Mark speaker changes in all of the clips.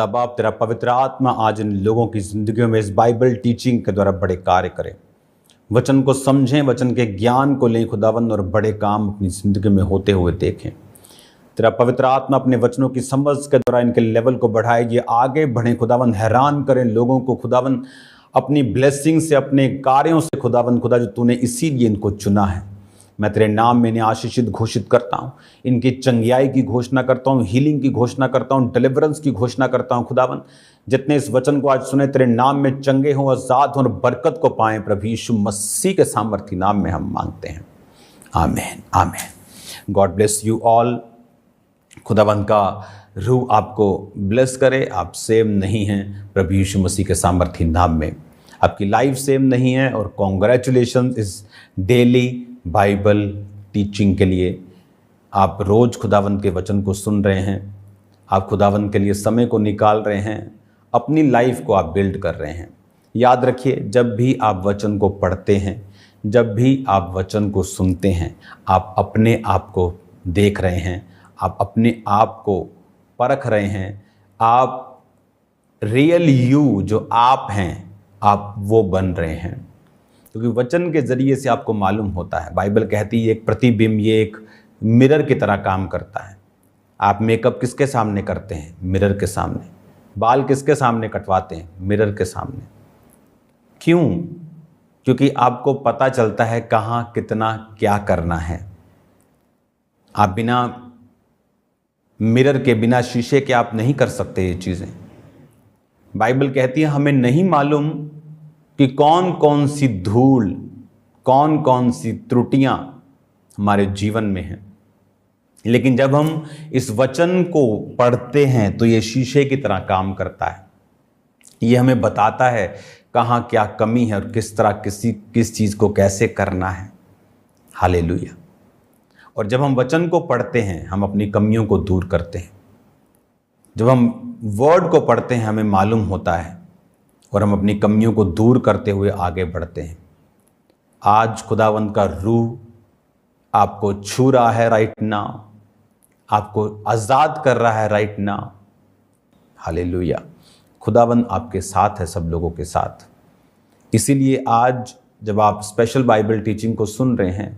Speaker 1: खुदा बाप तेरा पवित्र आत्मा आज इन लोगों की ज़िंदगियों में इस बाइबल टीचिंग के द्वारा बड़े कार्य करे, वचन को समझें, वचन के ज्ञान को लें खुदावंद, और बड़े काम अपनी ज़िंदगी में होते हुए देखें। तेरा पवित्र आत्मा अपने वचनों की समझ के द्वारा इनके लेवल को बढ़ाए, ये आगे बढ़ें खुदावंद, हैरान करें लोगों को खुदावंद अपनी ब्लेसिंग से, अपने कार्यों से खुदावंद, खुदा जो तूने इसीलिए इनको चुना है। मैं तेरे नाम में इन्हें आशीषित घोषित करता हूँ, इनकी चंगियाई की घोषणा करता हूँ, हीलिंग की घोषणा करता हूँ, डिलीवरेंस की घोषणा करता हूँ खुदावंद। जितने इस वचन को आज सुने तेरे नाम में चंगे हों, आजाद हों और बरकत को पाएं, प्रभु यीशु मसीह के सामर्थी नाम में हम मांगते हैं, आमीन आमीन। God bless you all. खुदावंद का रूह आपको ब्लेस करे। आप सेम नहीं हैं, प्रभु यीशु मसीह के सामर्थी नाम में आपकी लाइफ सेम नहीं है। और कॉन्ग्रेचुलेशन इस डेली बाइबल टीचिंग के लिए। आप रोज़ खुदावंद के वचन को सुन रहे हैं, आप खुदावंद के लिए समय को निकाल रहे हैं, अपनी लाइफ को आप बिल्ड कर रहे हैं। याद रखिए, जब भी आप वचन को पढ़ते हैं, जब भी आप वचन को सुनते हैं, आप अपने आप को देख रहे हैं, आप अपने आप को परख रहे हैं। आप रियल यू जो आप हैं, आप वो बन रहे हैं, क्योंकि वचन के ज़रिए से आपको मालूम होता है। बाइबल कहती है एक प्रतिबिंब, ये एक मिरर की तरह काम करता है। आप मेकअप किसके सामने करते हैं? मिरर के सामने। बाल किसके सामने कटवाते हैं? मिरर के सामने। क्यों? क्योंकि आपको पता चलता है कहाँ कितना क्या करना है। आप बिना मिरर के, बिना शीशे के आप नहीं कर सकते ये चीज़ें। बाइबल कहती है हमें नहीं मालूम कि कौन कौन सी धूल, कौन कौन सी त्रुटियां हमारे जीवन में हैं, लेकिन जब हम इस वचन को पढ़ते हैं तो ये शीशे की तरह काम करता है। ये हमें बताता है कहाँ क्या कमी है और किस तरह किस चीज़ को कैसे करना है। हालेलुया। और जब हम वचन को पढ़ते हैं, हम अपनी कमियों को दूर करते हैं। जब हम वर्ड को पढ़ते हैं, हमें मालूम होता है और हम अपनी कमियों को दूर करते हुए आगे बढ़ते हैं। आज खुदावंद का रूह आपको छू रहा है राइट नाउ, आपको आज़ाद कर रहा है राइट नाउ। हालेलुया। खुदावंद आपके साथ है, सब लोगों के साथ। इसीलिए आज जब आप स्पेशल बाइबल टीचिंग को सुन रहे हैं,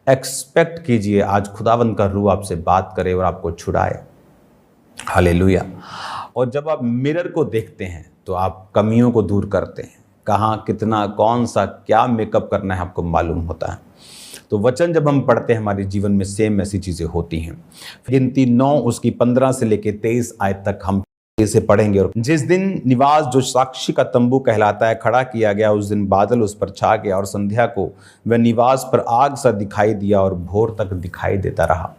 Speaker 1: एक्सपेक्ट कीजिए आज खुदावंद का रूह आपसे बात करे और आपको छुड़ाए। हालेलुया। और जब आप मिरर को देखते हैं तो आप कमियों को दूर करते हैं। कहाँ कितना, कौन सा क्या मेकअप करना है आपको मालूम होता है। तो वचन जब हम पढ़ते हैं, हमारे जीवन में सेम ऐसी चीज़ें होती हैं। गिनती 9 उसकी 15 से लेकर 23 आयत तक हम इसे पढ़ेंगे। और जिस दिन निवास जो साक्षी का तंबू कहलाता है खड़ा किया गया, उस दिन बादल उस पर छा गया और संध्या को वह निवास पर आग सा दिखाई दिया और भोर तक दिखाई देता रहा।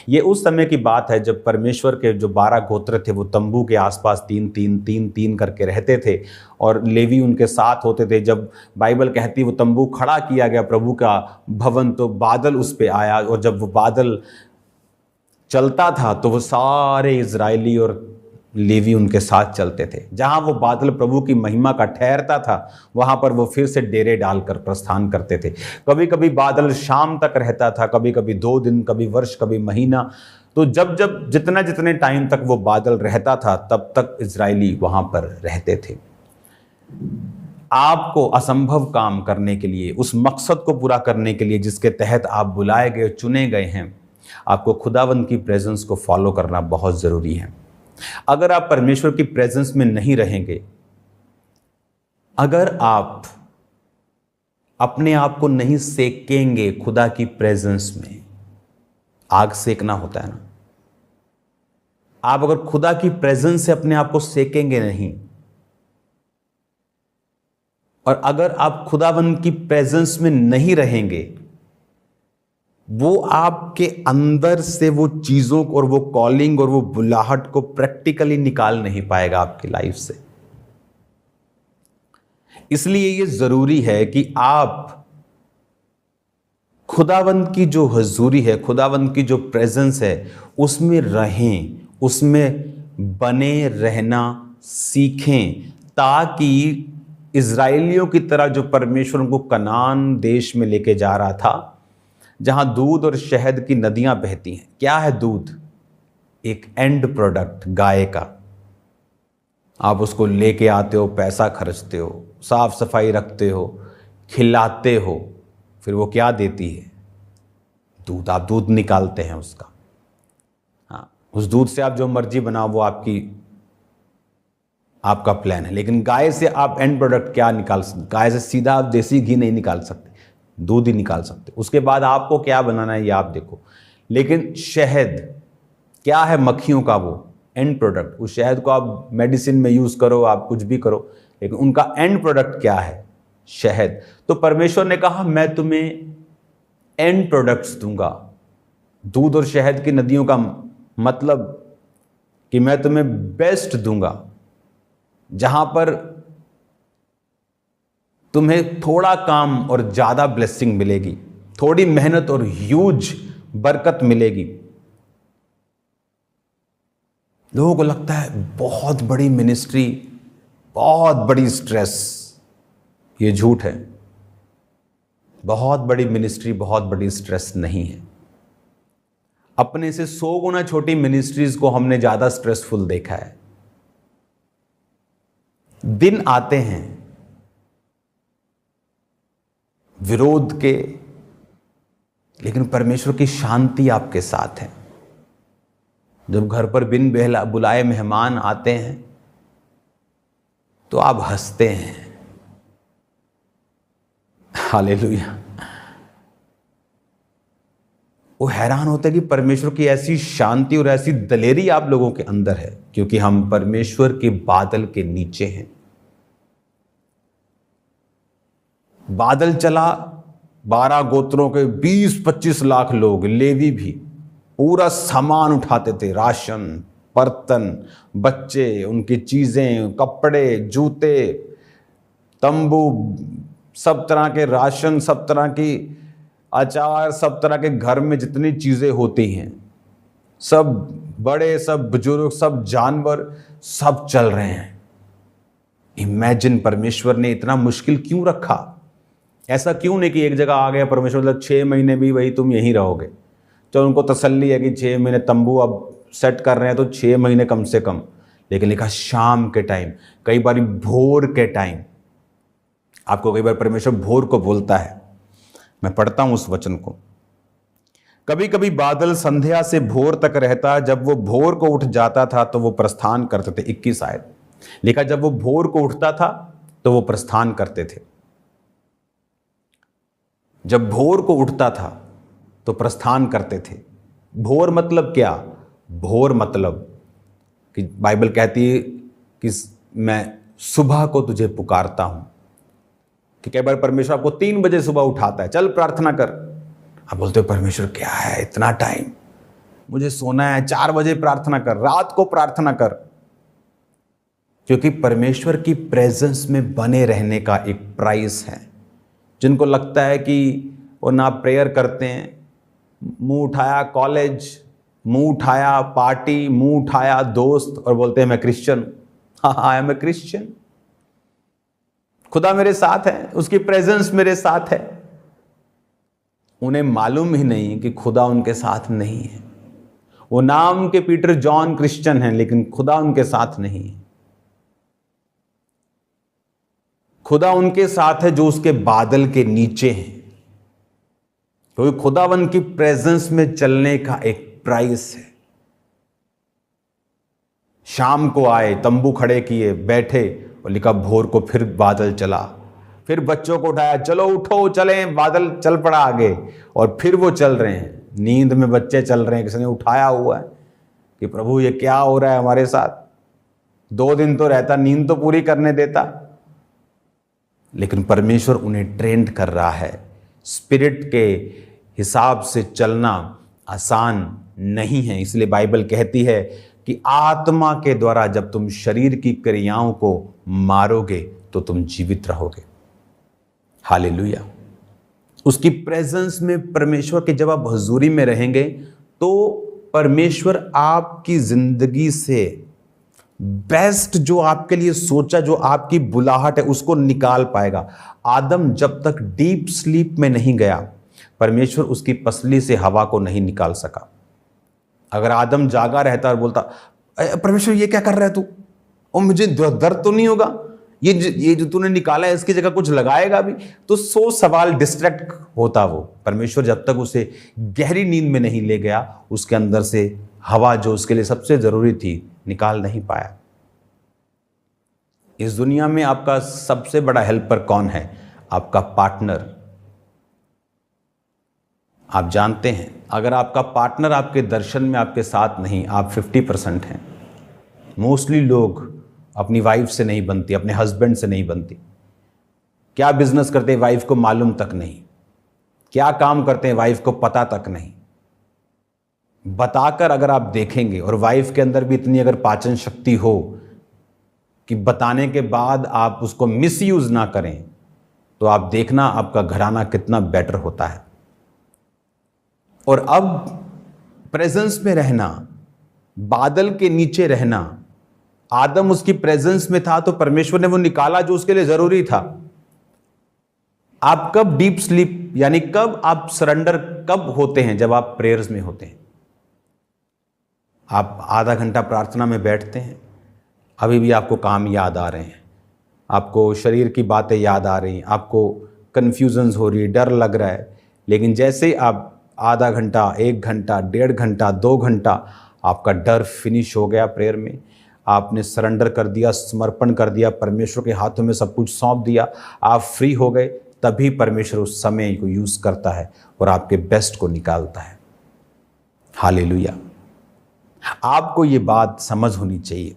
Speaker 1: ये उस समय की बात है जब परमेश्वर के जो 12 गोत्र थे वो तंबू के आसपास 3-3-3-3 करके रहते थे और लेवी उनके साथ होते थे। जब बाइबल कहती वो तंबू खड़ा किया गया प्रभु का भवन, तो बादल उस पे आया और जब वो बादल चलता था तो वो सारे इजरायली और लेवी उनके साथ चलते थे। जहाँ वो बादल प्रभु की महिमा का ठहरता था, वहाँ पर वो फिर से डेरे डालकर प्रस्थान करते थे। कभी कभी बादल शाम तक रहता था, कभी कभी 2 दिन, कभी वर्ष, कभी महीना। तो जब जितने टाइम तक वो बादल रहता था, तब तक इजरायली वहाँ पर रहते थे। आपको असंभव काम करने के लिए, उस मकसद को पूरा करने के लिए जिसके तहत आप बुलाए गए, चुने गए हैं, आपको खुदावंद की प्रेजेंस को फॉलो करना बहुत ज़रूरी है। अगर आप परमेश्वर की प्रेजेंस में नहीं रहेंगे, अगर आप अपने आप को नहीं सेकेंगे खुदा की प्रेजेंस में, आग सेकना होता है ना, आप अगर खुदा की प्रेजेंस से अपने आप को सेकेंगे नहीं, और अगर आप खुदावंद की प्रेजेंस में नहीं रहेंगे, वो आपके अंदर से वो चीज़ों और वो कॉलिंग और वो बुलाहट को प्रैक्टिकली निकाल नहीं पाएगा आपकी लाइफ से। इसलिए ये ज़रूरी है कि आप खुदावंद की जो हजूरी है, खुदावंद की जो प्रेजेंस है, उसमें रहें, उसमें बने रहना सीखें, ताकि इज़राइलियों की तरह जो परमेश्वर उनको कनान देश में लेके जा रहा था, जहां दूध और शहद की नदियां बहती हैं। क्या है दूध? एक एंड प्रोडक्ट, गाय का। आप उसको लेके आते हो, पैसा खर्चते हो, साफ सफाई रखते हो, खिलाते हो, फिर वो क्या देती है? दूध। आप दूध निकालते हैं उसका। हाँ, उस दूध से आप जो मर्जी बनाओ, वो आपका प्लान है। लेकिन गाय से आप एंड प्रोडक्ट क्या निकाल सकते? गाय से सीधा आप देसी घी नहीं निकाल सकते, दूध ही निकाल सकते। उसके बाद आपको क्या बनाना है ये आप देखो। लेकिन शहद क्या है? मक्खियों का वो एंड प्रोडक्ट। उस शहद को आप मेडिसिन में यूज करो, आप कुछ भी करो, लेकिन उनका एंड प्रोडक्ट क्या है? शहद। तो परमेश्वर ने कहा मैं तुम्हें एंड प्रोडक्ट्स दूंगा। दूध और शहद की नदियों का मतलब कि मैं तुम्हें बेस्ट दूंगा, जहां पर तुम्हें थोड़ा काम और ज्यादा ब्लेसिंग मिलेगी, थोड़ी मेहनत और ह्यूज बरकत मिलेगी। लोगों को लगता है बहुत बड़ी मिनिस्ट्री, बहुत बड़ी स्ट्रेस। ये झूठ है। बहुत बड़ी मिनिस्ट्री बहुत बड़ी स्ट्रेस नहीं है। अपने से 100 गुना छोटी मिनिस्ट्रीज को हमने ज्यादा स्ट्रेसफुल देखा है। दिन आते हैं विरोध के, लेकिन परमेश्वर की शांति आपके साथ है। जब घर पर बिन बुलाए मेहमान आते हैं तो आप हंसते हैं। हालेलुया। वो हैरान होते हैं कि परमेश्वर की ऐसी शांति और ऐसी दलेरी आप लोगों के अंदर है, क्योंकि हम परमेश्वर के बादल के नीचे हैं। बादल चला, 12 गोत्रों के 20-25 लाख लोग, लेवी भी पूरा सामान उठाते थे, राशन, बर्तन, बच्चे, उनकी चीजें, कपड़े, जूते, तंबू, सब तरह के राशन, सब तरह की अचार, सब तरह के घर में जितनी चीजें होती हैं, सब बड़े, सब बुजुर्ग, सब जानवर, सब चल रहे हैं। इमेजिन, परमेश्वर ने इतना मुश्किल क्यों रखा? ऐसा क्यों नहीं कि एक जगह आ गया परमेश्वर, मतलब 6 महीने भी वही तुम यहीं रहोगे। तो उनको तसल्ली है कि 6 महीने तंबू अब सेट कर रहे हैं तो 6 महीने कम से कम। लेकिन लिखा शाम के टाइम, कई बार भोर के टाइम। आपको कई बार परमेश्वर भोर को बोलता है। मैं पढ़ता हूं उस वचन को। कभी कभी बादल संध्या से भोर तक रहता, जब वो भोर को उठ जाता था तो वो प्रस्थान करते थे। 21 आयत लिखा, जब वो भोर को उठता था तो वो प्रस्थान करते थे। जब भोर को उठता था तो प्रस्थान करते थे। भोर मतलब क्या? भोर मतलब कि बाइबल कहती है कि मैं सुबह को तुझे पुकारता हूं। कि कई बार परमेश्वर आपको 3 बजे सुबह उठाता है, चल प्रार्थना कर। आप बोलते हो परमेश्वर क्या है इतना टाइम, मुझे सोना है, 4 बजे प्रार्थना कर, रात को प्रार्थना कर। क्योंकि परमेश्वर की प्रेजेंस में बने रहने का एक प्राइस है। जिनको लगता है कि वो ना प्रेयर करते हैं, मुंह उठाया कॉलेज, मुंह उठाया पार्टी, मुंह उठाया दोस्त, और बोलते हैं मैं क्रिश्चियन। हाँ, आई एम ए क्रिश्चियन। खुदा मेरे साथ है, उसकी प्रेजेंस मेरे साथ है। उन्हें मालूम ही नहीं कि खुदा उनके साथ नहीं है। वो नाम के पीटर जॉन क्रिश्चियन हैं, लेकिन खुदा उनके साथ नहीं है। खुदा उनके साथ है जो उसके बादल के नीचे हैं। क्योंकि खुदावन की प्रेजेंस में चलने का एक प्राइस है। शाम को आए, तंबू खड़े किए, बैठे, और लिखा भोर को फिर बादल चला। फिर बच्चों को उठाया, चलो उठो चलें, बादल चल पड़ा आगे, और फिर वो चल रहे हैं। नींद में बच्चे चल रहे हैं, किसी ने उठाया हुआ है कि प्रभु ये क्या हो रहा है हमारे साथ। 2 दिन तो रहता, नींद तो पूरी करने देता। लेकिन परमेश्वर उन्हें ट्रेंड कर रहा है। स्पिरिट के हिसाब से चलना आसान नहीं है। इसलिए बाइबल कहती है कि आत्मा के द्वारा जब तुम शरीर की क्रियाओं को मारोगे तो तुम जीवित रहोगे। हालेलुया। उसकी प्रेजेंस में, परमेश्वर के जब आप हजूरी में रहेंगे तो परमेश्वर आपकी जिंदगी से बेस्ट जो आपके लिए सोचा, जो आपकी बुलाहट है, उसको निकाल पाएगा। आदम जब तक डीप स्लीप में नहीं गया, परमेश्वर उसकी पसली से हवा को नहीं निकाल सका। अगर आदम जागा रहता और बोलता परमेश्वर ये क्या कर रहा है तू, और मुझे दर्द तो नहीं होगा, ये जो तूने निकाला है इसकी जगह कुछ लगाएगा भी? तो 100 सवाल डिस्ट्रैक्ट होता वो। परमेश्वर जब तक उसे गहरी नींद में नहीं ले गया, उसके अंदर से हवा जो उसके लिए सबसे जरूरी थी निकाल नहीं पाया। इस दुनिया में आपका सबसे बड़ा हेल्पर कौन है? आपका पार्टनर। आप जानते हैं, अगर आपका पार्टनर आपके दर्शन में आपके साथ नहीं, आप 50% हैं। मोस्टली लोग अपनी वाइफ से नहीं बनती, अपने हस्बैंड से नहीं बनती। क्या बिजनेस करते हैं वाइफ को मालूम तक नहीं, क्या काम करते हैं वाइफ को पता तक नहीं। बताकर अगर आप देखेंगे, और वाइफ के अंदर भी इतनी अगर पाचन शक्ति हो कि बताने के बाद आप उसको मिसयूज ना करें, तो आप देखना आपका घराना कितना बेटर होता है। और अब प्रेजेंस में रहना, बादल के नीचे रहना, आदम उसकी प्रेजेंस में था तो परमेश्वर ने वो निकाला जो उसके लिए जरूरी था। आप कब डीप स्लीप यानी कब आप सरेंडर कब होते हैं? जब आप प्रेयर्स में होते हैं। आप आधा घंटा प्रार्थना में बैठते हैं, अभी भी आपको काम याद आ रहे हैं, आपको शरीर की बातें याद आ रही हैं, आपको कन्फ्यूजन्स हो रही है, डर लग रहा है, लेकिन जैसे ही आप आधा घंटा, 1 घंटा, 1.5 घंटा, 2 घंटा, आपका डर फिनिश हो गया प्रेयर में, आपने सरेंडर कर दिया, समर्पण कर दिया, परमेश्वर के हाथों में सब कुछ सौंप दिया, आप फ्री हो गए, तभी परमेश्वर उस समय को यूज़ करता है और आपके बेस्ट को निकालता है। हालेलुया। आपको ये बात समझ होनी चाहिए।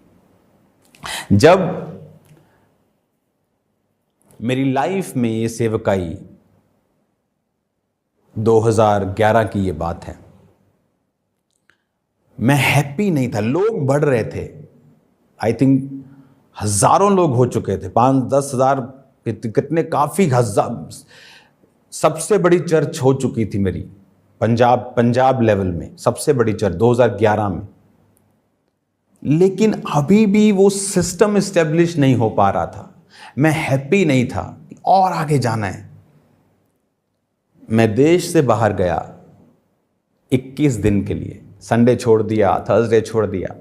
Speaker 1: जब मेरी लाइफ में ये सेवकाई 2011 की ये बात है, मैं हैप्पी नहीं था। लोग बढ़ रहे थे, आई थिंक हजारों लोग हो चुके थे, 5-10 हज़ार, कितने, काफ़ी हजार। सबसे बड़ी चर्च हो चुकी थी मेरी पंजाब लेवल में, सबसे बड़ी चर्च 2011 में। लेकिन अभी भी वो सिस्टम इस्टेब्लिश नहीं हो पा रहा था। मैं हैप्पी नहीं था, और आगे जाना है। मैं देश से बाहर गया 21 दिन के लिए, संडे छोड़ दिया, थर्सडे छोड़ दिया,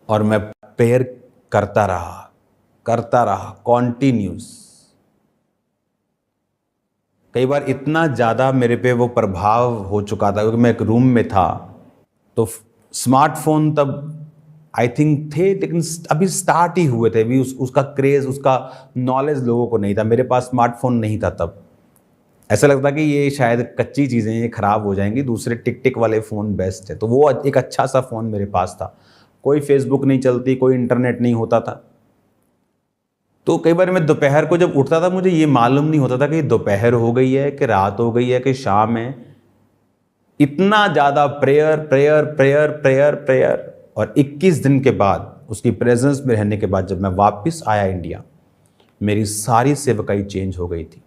Speaker 1: और मैं प्रेयर करता रहा कॉन्टिन्यूस। कई बार इतना ज़्यादा मेरे पे वो प्रभाव हो चुका था, क्योंकि मैं एक रूम में था, तो स्मार्टफोन तब आई थिंक थे, लेकिन अभी स्टार्ट ही हुए थे, अभी उसका क्रेज़, उसका नॉलेज लोगों को नहीं था। मेरे पास स्मार्टफोन नहीं था तब। ऐसा लगता कि ये शायद कच्ची चीज़ें, ये ख़राब हो जाएंगी, दूसरे टिक वाले फ़ोन बेस्ट है। तो वो एक अच्छा सा फ़ोन मेरे पास था। कोई फेसबुक नहीं चलती, कोई इंटरनेट नहीं होता था। तो कई बार मैं दोपहर को जब उठता था, मुझे ये मालूम नहीं होता था कि दोपहर हो गई है कि रात हो गई है कि शाम है। इतना ज़्यादा प्रेयर। और 21 दिन के बाद, उसकी प्रेजेंस में रहने के बाद, जब मैं वापस आया इंडिया, मेरी सारी सेवकाई चेंज हो गई थी।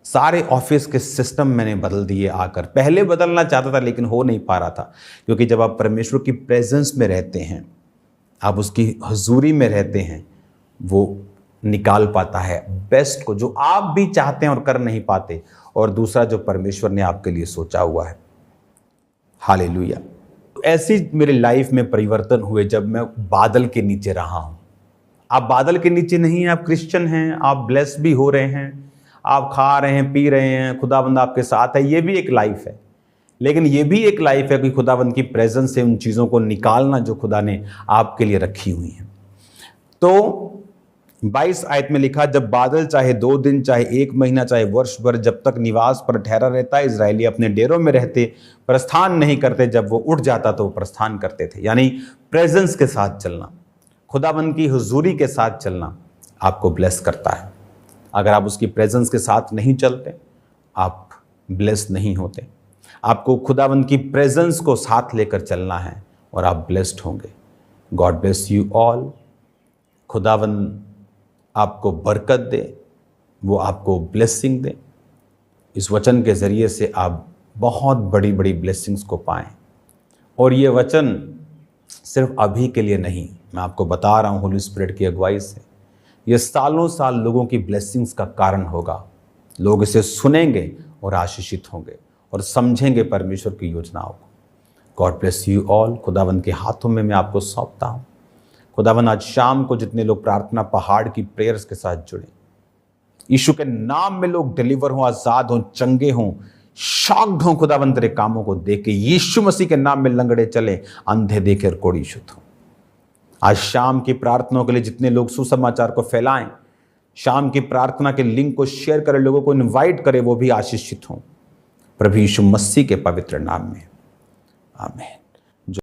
Speaker 1: सारे ऑफिस के सिस्टम मैंने बदल दिए आकर। पहले बदलना चाहता था लेकिन हो नहीं पा रहा था, क्योंकि जब आप परमेश्वर की प्रेजेंस में रहते हैं, आप उसकी हजूरी में रहते हैं, वो निकाल पाता है बेस्ट को, जो आप भी चाहते हैं और कर नहीं पाते, और दूसरा जो परमेश्वर ने आपके लिए सोचा हुआ है। हालेलुया। ऐसी मेरी लाइफ में परिवर्तन हुए जब मैं बादल के नीचे रहा हूं। आप बादल के नीचे नहीं हैं, आप क्रिश्चियन हैं, आप ब्लेस भी हो रहे हैं, आप खा रहे हैं, पी रहे हैं, खुदाबंद आपके साथ है, ये भी एक लाइफ है। लेकिन ये भी एक लाइफ है कि खुदाबंद की प्रेजेंस से उन चीज़ों को निकालना जो खुदा ने आपके लिए रखी हुई हैं। तो 22 आयत में लिखा, जब बादल चाहे 2 दिन, चाहे 1 महीना, चाहे वर्ष भर, जब तक निवास पर ठहरा रहता, इजरायली अपने डेरों में रहते, प्रस्थान नहीं करते। जब वो उठ जाता तो वो प्रस्थान करते थे। यानी प्रेजेंस के साथ चलना, खुदाबंद की हुजूरी के साथ चलना आपको ब्लेस करता है। अगर आप उसकी प्रेजेंस के साथ नहीं चलते, आप ब्लेस नहीं होते। आपको खुदाबंद की प्रेजेंस को साथ लेकर चलना है और आप ब्लेस्ड होंगे। God bless you all. खुदाबंद आपको बरकत दे, वो आपको ब्लेसिंग दे। इस वचन के ज़रिए से आप बहुत बड़ी बड़ी ब्लेसिंग्स को पाएं। और ये वचन सिर्फ अभी के लिए नहीं, मैं आपको बता रहा हूँ होली स्पिरिट की अगुवाई से, ये सालों साल लोगों की ब्लेसिंग्स का कारण होगा। लोग इसे सुनेंगे और आशीषित होंगे और समझेंगे परमेश्वर की योजनाओं को। God bless you all. खुदावन के हाथों में मैं आपको सौंपता हूँ। खुदावन आज शाम को जितने लोग प्रार्थना पहाड़ की प्रेयर्स के साथ जुड़े, यीशु के नाम में लोग डिलीवर हों, आजाद हों, चंगे हों, शॉक्ड हों खुदावन तेरे कामों को देख के। यीशु मसीह के नाम में लंगड़े चले, अंधे देखे और कोढ़ी शुद्ध हों। आज शाम की प्रार्थनाओं के लिए जितने लोग सुसमाचार को फैलाएं, शाम की प्रार्थना के लिंक को शेयर करें, लोगों को इनवाइट करें, वो भी आशीषित हों प्रभु यीशु मसीह के पवित्र नाम में। आमीन।